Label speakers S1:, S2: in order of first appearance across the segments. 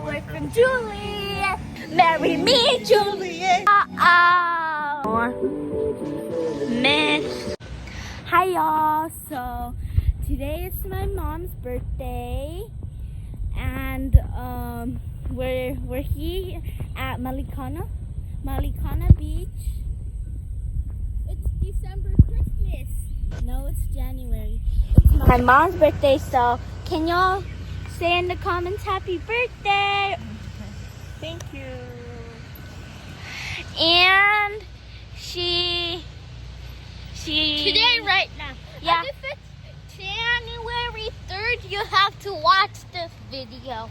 S1: away from Juliet. Marry me, Juliet. Miss. Hi y'all. So today is my mom's birthday, and we're here at Malicana Beach. It's December Christmas. No, it's January. It's my mom's birthday, so can y'all say in the comments happy birthday?
S2: Thank you.
S1: And she
S3: Today, right now.
S1: Yeah.
S3: And if it's January 3rd, you have to watch this video.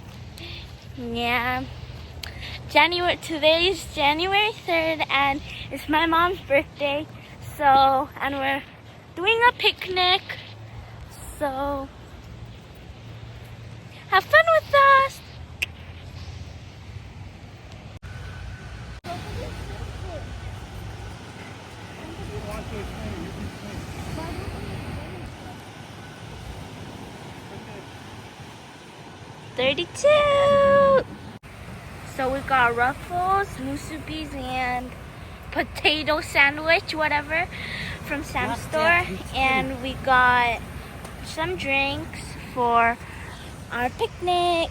S1: Yeah. Today's January 3rd, and it's my mom's birthday. So, and we're doing a picnic. So, have fun with us. $32. So we got Ruffles, musubis, and potato sandwich, whatever, from Sam's store, and we got some drinks for our picnic.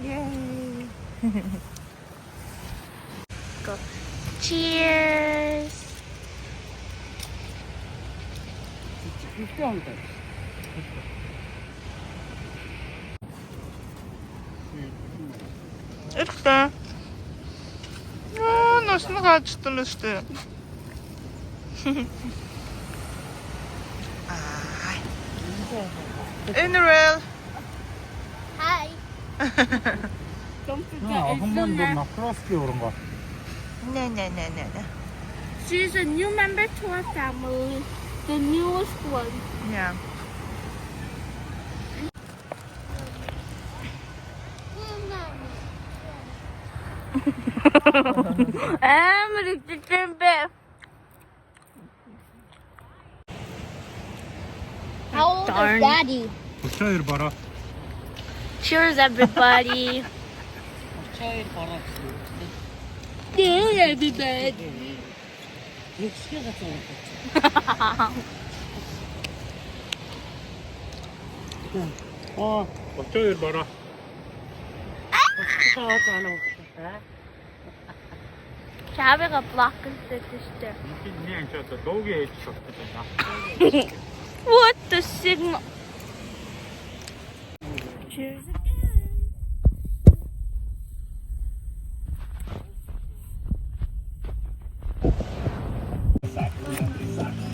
S1: Yay! Go. Cheers!
S2: It's there. Oh, no, it's not there. Innerel.
S3: Hi.
S1: Don't forget,
S4: 야,
S1: it's
S4: 한번
S1: Luna.
S4: 막 플라스틱 오른 거.
S2: No.
S1: She's a new member to our family, the newest one.
S2: Yeah.
S1: 아무리 찌찐배.
S3: How old
S1: Darn.
S3: is Daddy?
S4: 차이를 봐라.
S1: Cheers, everybody.
S4: 차이를 봐라.
S1: Cheers, everybody.
S4: 차이를 봐라.
S1: Travis blocking the sister.
S4: 그냥 저 녹에 있었잖아.
S1: What the signal? Cheers again.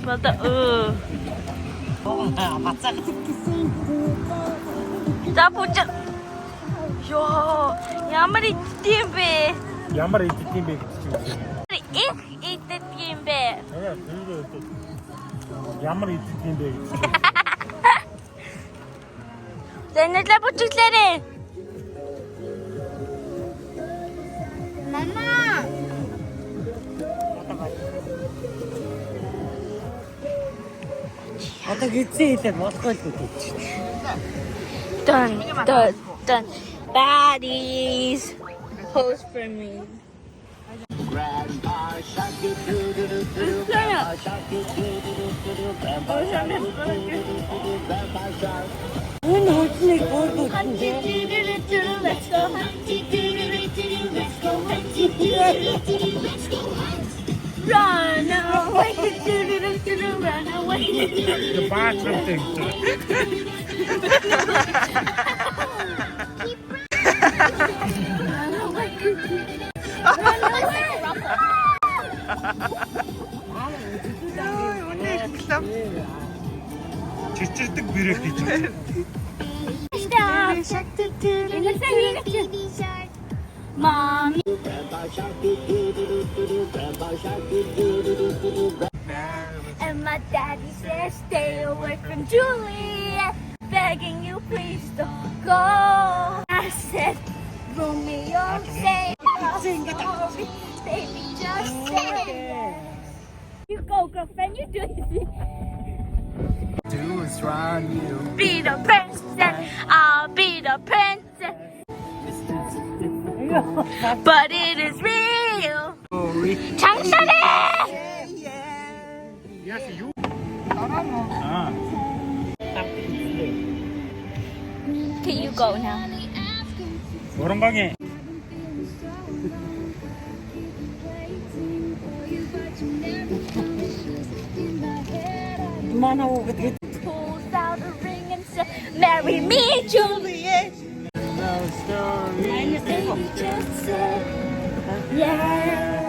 S1: What the Double jump. Yo, 야마리 띠엠베.
S4: 야마리 뒷팀배 지금.
S1: eat the 띠엠베.
S4: 내가 그거 또 야마리 뒷팀배.
S1: Then double chicken.
S3: Mama. Dun. Baddies. Pose for me. Let's go. Run away, run away.
S4: 저 바스럽 때 있죠.
S1: Run away. Run away.
S4: 질질 미래기 있죠.
S1: Stop. Mommy. And my daddy says stay away from Juliet, begging you please don't go. I said, Romeo, say sorry, baby, just say yes. You go, girlfriend, you do it.
S5: Do is run you.
S1: Be the princess, I'll be the princess. but it is real. 장사네!
S4: Yes, you. Ah.
S1: Can you go now?
S4: 노랑방에. 그만하고 그때.
S1: Pulls out a ring and said, "Marry me, Juliet." And the baby just said, "Yeah."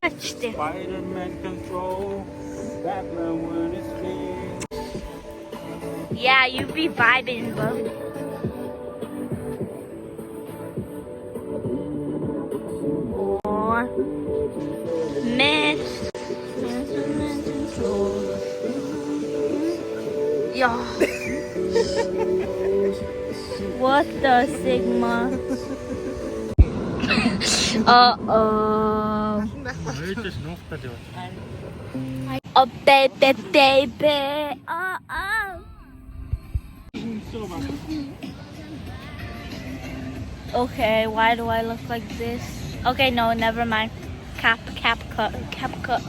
S1: Touched it.
S4: Spider-Man control. Batman when it's clean.
S1: Yeah, you be vibing, bro. Or miss. Yeah. What the Sigma? Uh-oh.
S4: Heute ist noch der.
S1: Oh, baby, baby. Uh-oh. Okay, why do I look like this? Okay, no, never mind. Cap cut.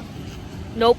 S1: Nope.